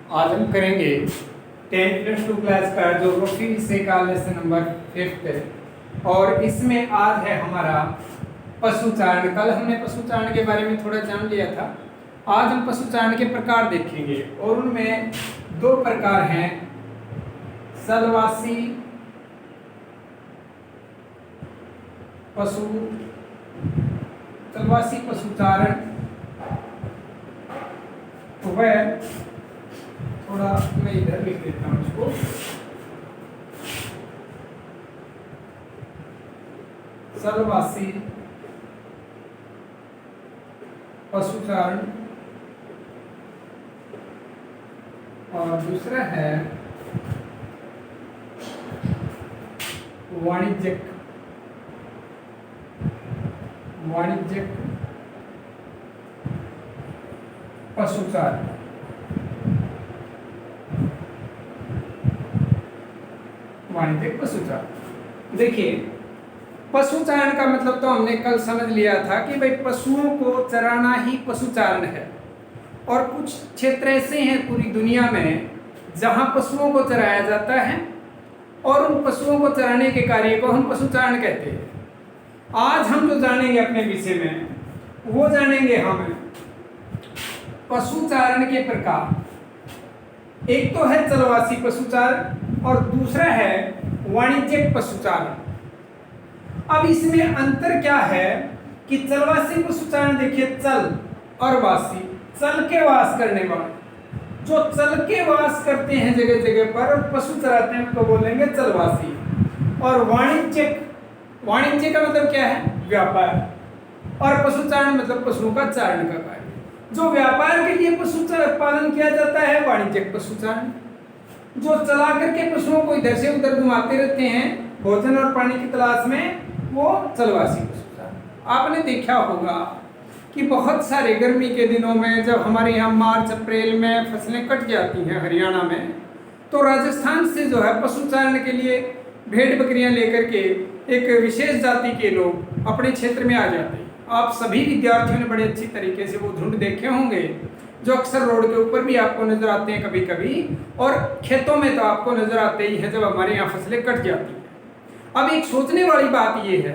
आज हम करेंगे 10+2 क्लास का ज्योग्राफी विषय का लेसन नंबर 5 और इसमें आज है हमारा पशुचारण। कल हमने पशुचारण के बारे में थोड़ा जान लिया था। आज हम पशुचारण के प्रकार देखेंगे और उनमें दो प्रकार हैं, स्थलवासी पशुचारण वह थोड़ा मैं इधर लिख देता हूँ इसको। स्थलवासी पशुचारण और दूसरा है वाणिज्यिक पशुचारण। वाणिज्यिक पशुचारण, देखिए पशुचारण का मतलब तो हमने कल समझ लिया था कि भाई पशुओं को चराना ही पशुचारण है। और कुछ क्षेत्र ऐसे हैं पूरी दुनिया में जहां पशुओं को चराया जाता है और उन पशुओं को चराने के कार्य को हम पशुचारण कहते हैं। आज हम जो जानेंगे अपने विषय में वो जानेंगे हम पशुचारण के प्रकार। एक तो है स्थलवासी पशुचारण और दूसरा है वाणिज्यिक पशुचारण। अब इसमें अंतर क्या है कि स्थलवासी पशुचारण, देखिए चल और वासी, चल के वास करने वाले, जो चल के वास करते हैं जगह जगह पर और पशु चराते हैं उनको बोलेंगे चलवासी। और वाणिज्यिक का मतलब क्या है, व्यापार। और पशुचारण मतलब पशुओं का चारण का कार्य। जो व्यापार के लिए पशु पालन किया जाता है वाणिज्यिक पशुचारण। जो चला करके पशुओं को इधर से उधर घुमाते रहते हैं भोजन और पानी की तलाश में, वो चलवासी पशुचारण। आपने देखा होगा कि बहुत सारे गर्मी के दिनों में जब हमारे यहाँ मार्च अप्रैल में फसलें कट जाती हैं हरियाणा में, तो राजस्थान से जो है पशुचारण के लिए भेड़ बकरियां लेकर के एक विशेष जाति के लोग अपने क्षेत्र में आ जाते हैं। आप सभी विद्यार्थियों ने बड़े अच्छी तरीके से वो झुंड देखे होंगे जो अक्सर रोड के ऊपर भी आपको नजर आते हैं कभी कभी, और खेतों में तो आपको नजर आते ही हैं जब हमारे यहाँ फसलें कट जाती हैं। अब एक सोचने वाली बात ये है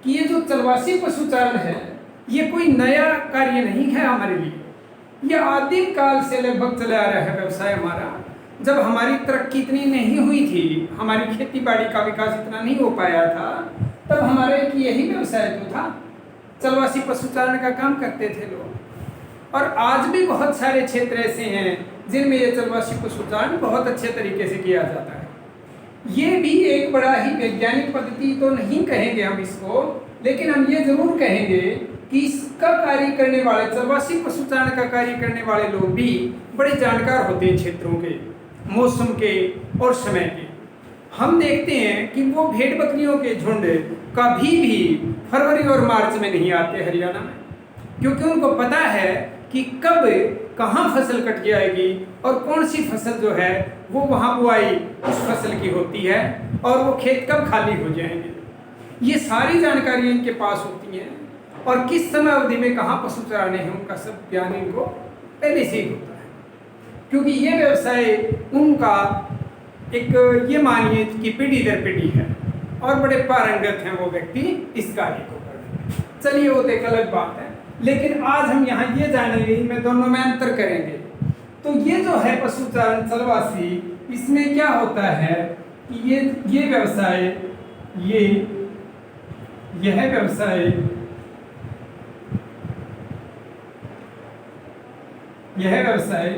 कि ये जो चलवासी पशुचारण है ये कोई नया कार्य नहीं है हमारे लिए। यह आदिम काल से लगभग चला आ रहा है व्यवसाय हमारा। जब हमारी तरक्की इतनी नहीं हुई थी, हमारी खेती बाड़ी का विकास इतना नहीं हो पाया था, तब हमारे यही व्यवसाय जो था चलवासी पशुचारण का काम करते थे लोग। और आज भी बहुत सारे क्षेत्र ऐसे हैं जिनमें ये चलवासी पशुचारण बहुत अच्छे तरीके से किया जाता है। ये भी एक बड़ा ही वैज्ञानिक पद्धति तो नहीं कहेंगे हम इसको, लेकिन हम ये जरूर कहेंगे कि इसका कार्य करने वाले, चलवासी पशुचारण का कार्य करने वाले लोग भी बड़े जानकार होते हैं क्षेत्रों के, मौसम के और समय के। हम देखते हैं कि वो भेड़ बकरियों के झुंड कभी भी फरवरी और मार्च में नहीं आते हरियाणा में, क्योंकि उनको पता है कि कब कहाँ फसल कट जाएगी और कौन सी फसल जो है वो वहाँ बुआई उस फसल की होती है और वो खेत कब खाली हो जाएंगे। ये सारी जानकारी इनके पास होती है और किस समय अवधि में कहाँ पशु चराने हैं उनका सब ज्ञान इनको पहले से ही होता है, क्योंकि ये व्यवसाय उनका एक, ये मानिए कि पीढ़ी दर पीढ़ी है और बड़े पारंगत हैं वो व्यक्ति इस कार्य को करने। चलिए वो तो एक अलग बात है, लेकिन आज हम यहाँ ये जानेंगे, इनमें दोनों में अंतर करेंगे। तो ये जो है पशुचारण चलवासी, इसमें क्या होता है कि ये व्यवसाय, यह व्यवसाय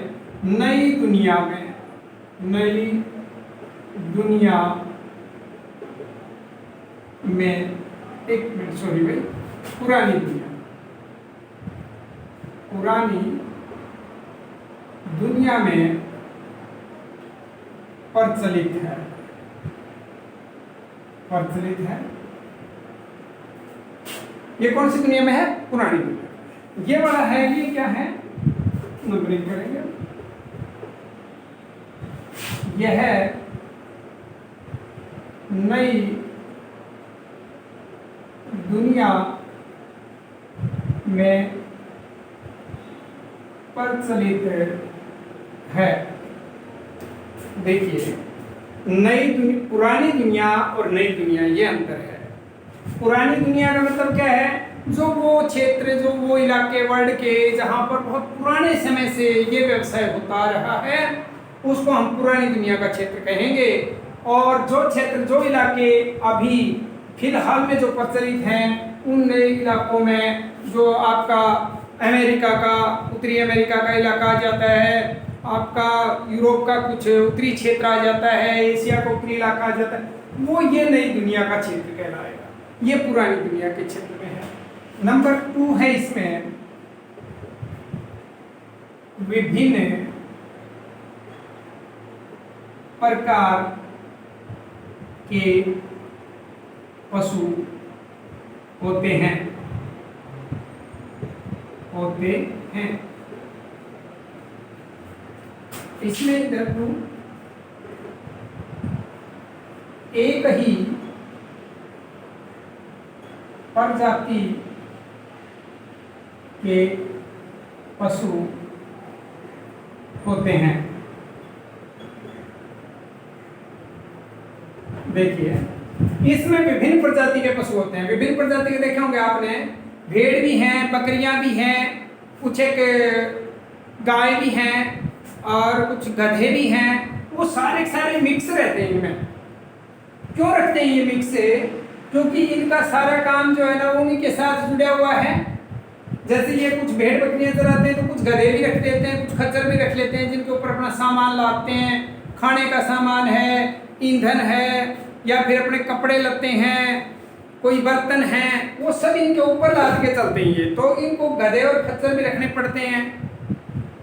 नई दुनिया में पुरानी दुनिया में प्रचलित है। ये कौन सी दुनिया में है, पुरानी दुनिया। ये वाला है, ये क्या है, नंबरिंग करेंगे। यह नई दुनिया में प्रचलित है। देखिए, पुरानी दुनिया और नई दुनिया, ये अंतर है। पुरानी दुनिया का मतलब क्या है? जो वो क्षेत्र, जो वो इलाके वर्ल्ड के जहाँ पर बहुत पुराने समय से ये व्यवसाय होता रहा है, उसको हम पुरानी दुनिया का क्षेत्र कहेंगे। और जो क्षेत्र, जो इलाके अभी फिलहाल में जो प्रचलित हैं, उन नए इलाकों में जो आपका अमेरिका का, उत्तरी अमेरिका का इलाका आ जाता है, आपका यूरोप का कुछ उत्तरी क्षेत्र आ जाता है, एशिया का उत्तरी इलाका आ जाता है, वो ये नई दुनिया का क्षेत्र कहलाएगा। ये पुरानी दुनिया के क्षेत्र में है। नंबर 2 है इसमें विभिन्न प्रकार के पशु होते हैं। इसमें इधर एक ही प्रजाति के पशु होते हैं। देखिए, इसमें विभिन्न प्रजाति के पशु होते हैं। विभिन्न प्रजाति के देखे होंगे आपने, भेड़ भी हैं, बकरियां भी हैं, कुछ एक गाय भी हैं और कुछ गधे भी हैं। वो सारे मिक्स रहते हैं इनमें। क्यों रखते हैं ये मिक्स? क्योंकि इनका सारा काम जो है ना, वो उन्हीं के साथ जुड़ा हुआ है। जैसे ये कुछ भेड़ बकरियां चराते हैं तो कुछ गधे भी रख लेते हैं, कुछ खच्चर भी रख लेते हैं, जिनके ऊपर अपना सामान लादते हैं। खाने का सामान है, ईंधन है, या फिर अपने कपड़े लत्ते हैं, कोई बर्तन हैं, वो सब इनके ऊपर लाद के चलते हैं। ये तो इनको गधे और खच्चर भी रखने पड़ते हैं।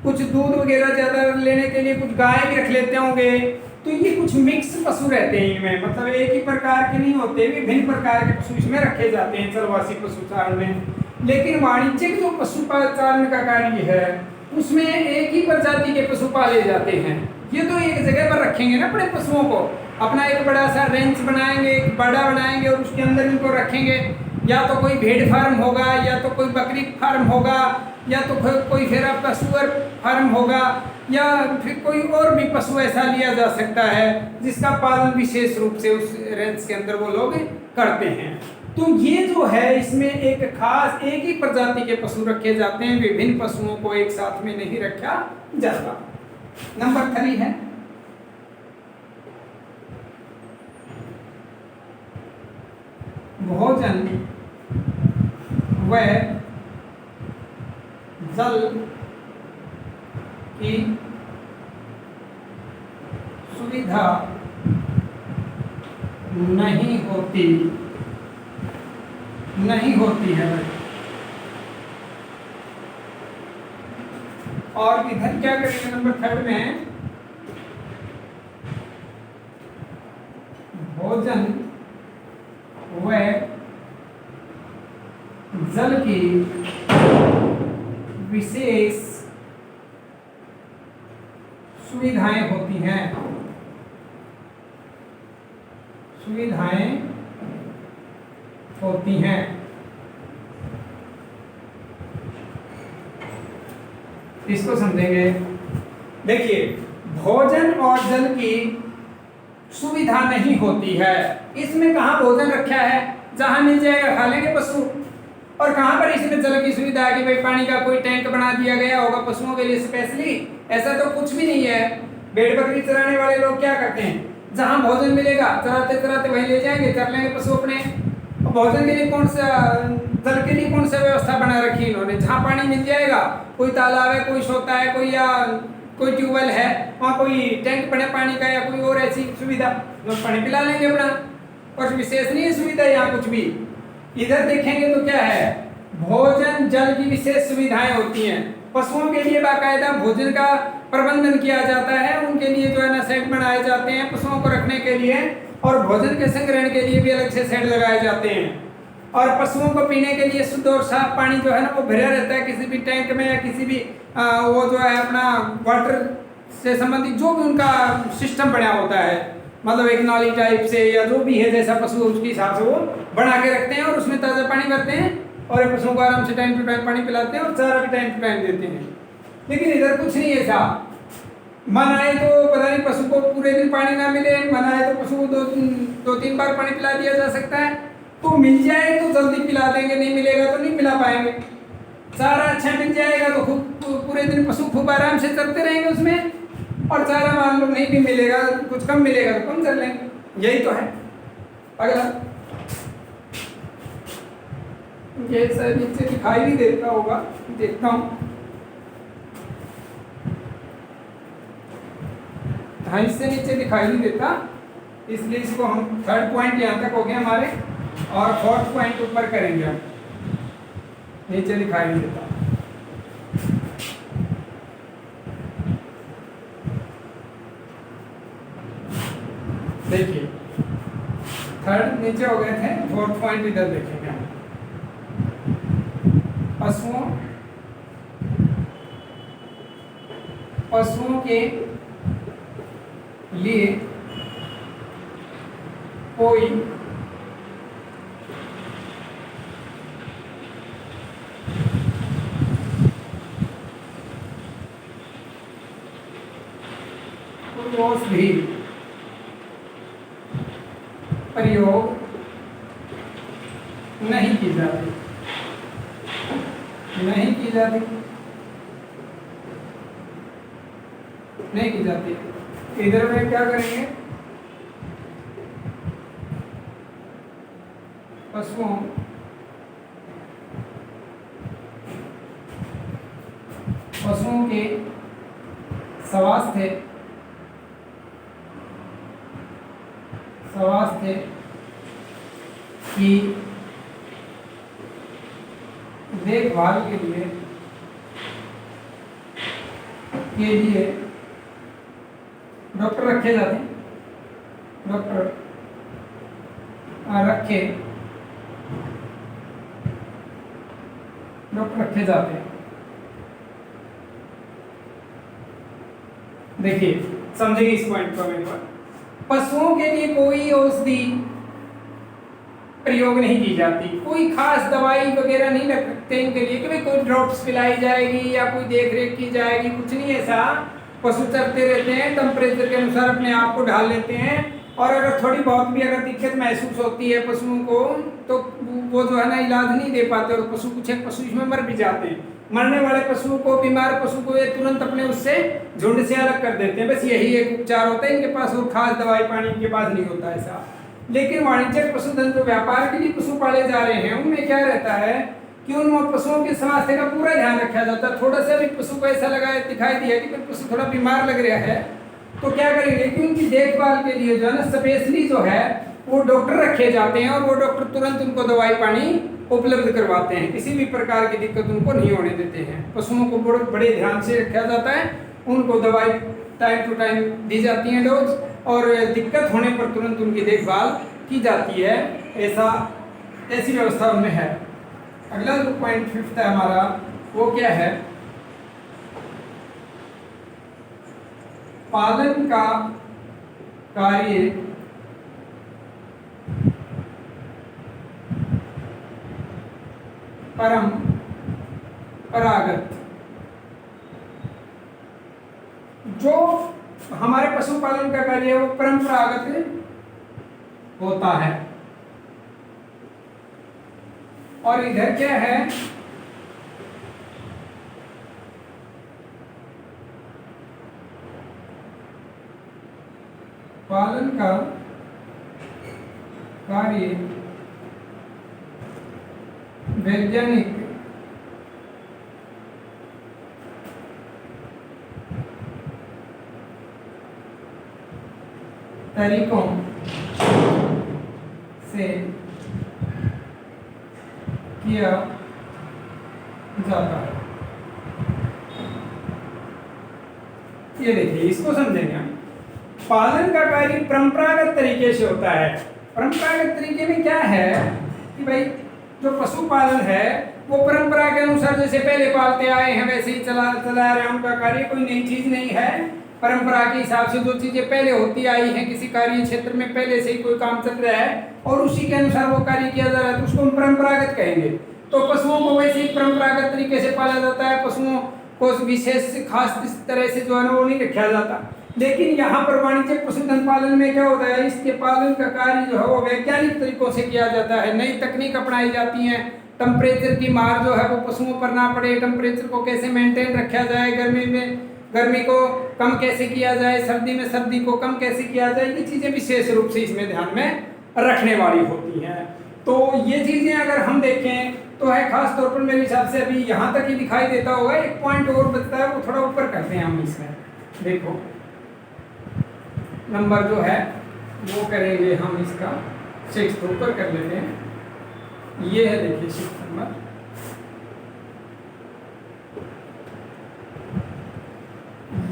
कुछ दूध वगैरह ज़्यादा लेने के लिए कुछ गाय भी रख लेते होंगे। तो ये कुछ मिक्स पशु रहते हैं इनमें, मतलब एक ही प्रकार के नहीं होते, विभिन्न प्रकार के पशु इसमें रखे जाते हैं चरवासी पशुचारण में। लेकिन वाणिज्यिक जो पशुपालन का कार्य है, उसमें एक ही प्रजाति के पशु पाले जाते हैं। ये तो एक जगह पर रखेंगे ना अपने पशुओं को, अपना एक बड़ा सा रेंच बनाएंगे, एक बड़ा बनाएंगे और उसके अंदर इनको रखेंगे। या तो कोई भेड़ फार्म होगा, या तो कोई बकरी फार्म होगा, या तो कोई फिर आपका सुअर फार्म होगा, या फिर कोई और भी पशु ऐसा लिया जा सकता है जिसका पालन विशेष रूप से उस रेंज के अंदर वो लोग करते हैं। तो ये जो है, इसमें एक खास एक ही प्रजाति के पशु रखे जाते हैं, विभिन्न पशुओं को एक साथ में नहीं रखा जाता। नंबर 3 है भोजन व जल की सुविधा नहीं होती है। और इधर क्या करेंगे नंबर 3 में, भोजन व जल की विशेष सुविधाएं होती हैं। इसको समझेंगे। देखिए, भोजन और जल की सुविधा नहीं होती है। इसमें कहाँ भोजन रखा है, जहाँ मिल जाएगा खा लेंगे पशु। और कहाँ पर इसमें जल की सुविधा है कि भाई पानी का कोई टैंक बना दिया गया होगा पशुओं के लिए स्पेशली, ऐसा तो कुछ भी नहीं है। भेड़ बकरी चराने वाले लोग क्या करते हैं, जहाँ भोजन मिलेगा चराते चराते वहीं ले जाएंगे, चर लेंगे पशु अपने। भोजन के लिए कौन सा, जल के लिए कौन सा व्यवस्था बना रखी इन्होंने? जहाँ पानी मिल जाएगा, कोई तालाब है, कोई सोता है, कोई ट्यूबवेल है, वहाँ कोई टैंक बने पानी का या कोई और ऐसी सुविधा, लोग पानी पिला लेंगे अपना। और विशेष नहीं है सुविधा यहाँ कुछ भी। इधर देखेंगे तो क्या है, भोजन जल की विशेष सुविधाएं होती हैं। पशुओं के लिए बाकायदा भोजन का प्रबंधन किया जाता है, उनके लिए जो है ना शेड बनाए जाते हैं पशुओं को रखने के लिए, और भोजन के संग्रहण के लिए भी अलग से शेड लगाए जाते हैं। और पशुओं को पीने के लिए शुद्ध और साफ पानी जो है ना वो भरा रहता है किसी भी टैंक में, या किसी भी वो जो है अपना वाटर से संबंधित जो भी उनका सिस्टम बना होता है, मतलब एक नाली टाइप से या जो भी है जैसा पशु उसके हिसाब से वो बना के रखते हैं, और उसमें ताज़ा पानी भरते हैं और पशुओं को आराम से टाइम टू टाइम पानी पिलाते हैं और चारा भी टाइम टू टाइम देते हैं। लेकिन इधर कुछ नहीं है ऐसा। मन आए तो पता नहीं पशु को पूरे दिन पानी ना मिले, मन आए तो पशु को दो तीन बार पानी पिला दिया जा सकता है। तो मिल जाए तो जल्दी पिला देंगे, नहीं मिलेगा तो नहीं पिला पाएंगे। चारा अच्छा मिल जाएगा तो खूब पूरे दिन पशु खूब आराम से चलते रहेंगे उसमें, और चारा मान लो नहीं भी मिलेगा, कुछ कम मिलेगा तो कम चल लेंगे। यही तो है। अगला, ये शायद नीचे दिखाई नहीं देता होगा, देखता हूँ। हाँ, इससे नीचे दिखाई नहीं देता, इसलिए इसको हम थर्ड पॉइंट यहाँ तक हो गया हमारे, और फोर्थ पॉइंट ऊपर करेंगे हम। नीचे दिखाई नहीं देता। देखिए, थर्ड नीचे हो गए थे, फोर्थ पॉइंट इधर देखेंगे हम। पशुओं के लिए कोई औषधि प्रयोग नहीं की जाती, नहीं की जाती, नहीं की जाती। इधर में क्या करेंगे, पशुओं के स्वास्थ्य की देखभाल के लिए डॉक्टर रखे जाते हैं, डॉक्टर रखे जाते हैं। देखिए, समझेंगे इस पॉइंट को मेरे पास। पशुओं के लिए कोई औषधि प्रयोग नहीं की जाती, कोई खास दवाई वगैरह नहीं रखते इनके लिए कि भाई कोई ड्रॉप्स पिलाई जाएगी या कोई देख रेख की जाएगी, कुछ नहीं ऐसा। पशु चलते रहते हैं, टेम्परेचर के अनुसार अपने आप को ढाल लेते हैं, और अगर थोड़ी बहुत भी अगर दिक्कत महसूस होती है पशुओं को, तो वो जो है ना इलाज नहीं दे पाते, और पशु कुछ एक पशु इसमें मर भी जाते हैं। मरने वाले पशुओं को, बीमार पशु को ये तुरंत अपने उससे झुंड से अलग कर देते हैं। बस यही एक उपचार होता है इनके पास, और खास दवाई पानी इनके पास नहीं होता ऐसा। लेकिन वाणिज्यिक पशुधन जो व्यापार के लिए पशु पाले जा रहे हैं, उनमें क्या रहता है कि उन पशुओं के स्वास्थ्य का पूरा ध्यान रखा जाता है। थोड़ा सा भी पशु को ऐसा लगा दिखाई दिया कि पशु थोड़ा बीमार लग रहा है, तो क्या करेंगे कि उनकी देखभाल के लिए जो है ना स्पेशली जो है वो डॉक्टर रखे जाते हैं, और वो डॉक्टर तुरंत उनको दवाई पानी उपलब्ध करवाते हैं। किसी भी प्रकार की दिक्कत उनको नहीं होने देते हैं। पशुओं को बड़े ध्यान से रखा जाता है, उनको दवाई टाइम टू टाइम दी जाती है डोज, और दिक्कत होने पर तुरंत उनकी देखभाल की जाती है। ऐसी व्यवस्था उनमें है। अगला जो पॉइंट फिफ्थ है हमारा, वो क्या है, पालन का कार्य परंपरागत। जो हमारे पशुपालन का कार्य है वो परंपरागत होता है। और इधर क्या है, पालन का कार्य वैज्ञानिक तरीकों से किया जाता है। ये देखिए, इसको समझेंगे हम। पालन का कार्य परंपरागत तरीके से होता है। परंपरागत तरीके में क्या है कि भाई जो पशुपालन है वो परंपरा के अनुसार जैसे पहले पालते आए हैं वैसे ही चला रहे हैं। उनका कार्य कोई नई चीज नहीं है। परंपरा के हिसाब से जो चीजें पहले होती आई हैं, किसी कार्य क्षेत्र में पहले से ही कोई काम चल रहा है और उसी के अनुसार वो कार्य किया जा रहा है, तो उसको हम परंपरागत कहेंगे। तो पशुओं को वैसे ही परंपरागत तरीके से पाला जाता है। पशुओं को विशेष खास इस तरह से जो है ना वो नहीं रखा जाता। लेकिन यहाँ पर वाणिज्यिक पशुधन पालन में क्या होता है, इसके पालन का कार्य जो है वो वैज्ञानिक तरीकों से किया जाता है। नई तकनीक अपनाई जाती है, टेम्परेचर की मार जो है वो पशुओं पर ना पड़े, टेम्परेचर को कैसे मेंटेन रखा जाए, गर्मी में गर्मी को कम कैसे किया जाए, सर्दी में सर्दी को कम कैसे किया जाए, ये चीज़ें विशेष रूप से इसमें ध्यान में रखने वाली होती हैं। तो ये चीज़ें अगर हम देखें तो है खास तौर पर मेरे हिसाब से अभी यहाँ तक ही दिखाई देता होगा। एक पॉइंट और बचता है, वो थोड़ा ऊपर करते हैं हम इसमें। देखो नंबर जो है वो करेंगे हम इसका 6 ऊपर कर लेते हैं। ये है देखिए 6 नंबर,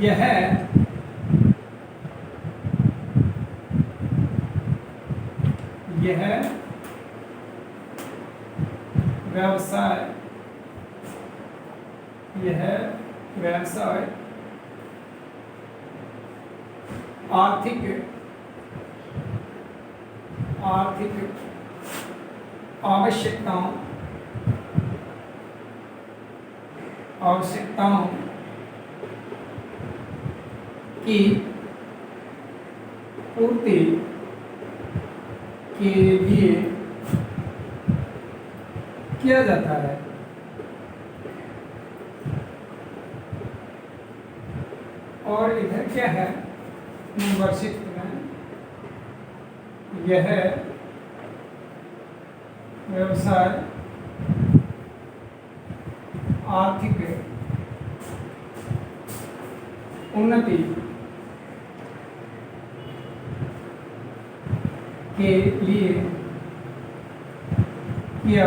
यह व्यवसाय, यह व्यवसाय आर्थिक आवश्यकताओं की पूर्ति के लिए किया जाता है। और इधर क्या है नंबर 6 में, यह व्यवसाय आर्थिक उन्नति के लिए किया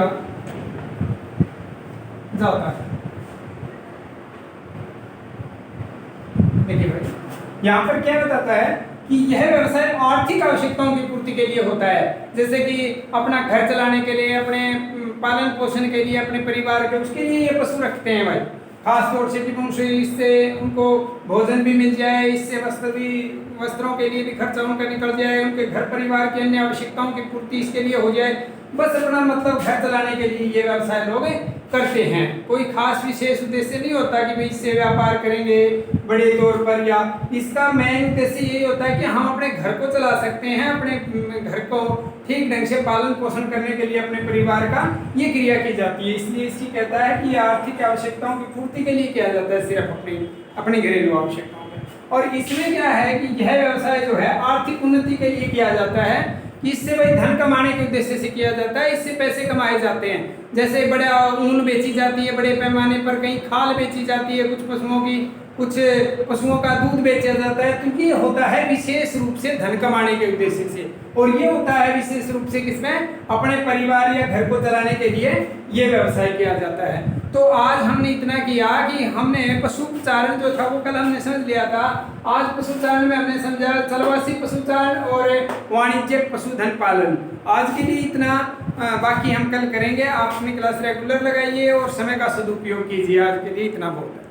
जाता है। देखिए भाई यहाँ पर क्या बताता है कि यह व्यवसाय आर्थिक आवश्यकताओं की पूर्ति के लिए होता है, जैसे कि अपना घर चलाने के लिए, अपने पालन पोषण के लिए, अपने परिवार के, उसके लिए ये पशु रखते हैं भाई। खास तौर से कि इससे उनको भोजन भी मिल जाए, इससे वस्त्रों के लिए भी खर्चा उनका निकल जाए, उनके घर परिवार की अन्य आवश्यकताओं की पूर्ति इसके लिए हो जाए। बस अपना मतलब घर चलाने के लिए ये व्यवसाय लोग करते हैं। कोई खास विशेष उद्देश्य नहीं होता कि भाई इससे व्यापार करेंगे बड़े तौर पर, या इसका मेन उद्देश्य यही होता है कि हम अपने घर को चला सकते हैं, अपने घर को ठीक ढंग से पालन पोषण करने के लिए अपने परिवार का ये क्रिया की जाती है। इसलिए इसकी कहता है कि आर्थिक आवश्यकताओं की पूर्ति के लिए किया जाता है, सिर्फ अपनी घरेलू आवश्यकताओं में। और इसमें क्या है कि यह व्यवसाय जो है आर्थिक उन्नति के लिए किया जाता है, कि इससे भाई धन कमाने के उद्देश्य से किया जाता है, इससे पैसे कमाए जाते हैं। जैसे बड़ा ऊन बेची जाती है बड़े पैमाने पर, कहीं खाल बेची जाती है कुछ पशुओं की, कुछ पशुओं का दूध बेचा जाता है, क्योंकि ये होता है विशेष रूप से धन कमाने के उद्देश्य से, और ये होता है विशेष रूप से किसमें, अपने परिवार या घर को चलाने के लिए ये व्यवसाय किया जाता है। तो आज हमने इतना किया कि हमने पशुचारण जो था वो कल हमने समझ लिया था। आज पशुचारण में हमने समझा चलवासी पशुचारण और वाणिज्यिक पशुधन पालन। आज के लिए इतना, बाकी हम कल करेंगे। आप अपनी क्लास रेगुलर लगाइए और समय का सदुपयोग कीजिए। आज के लिए इतना बहुत है।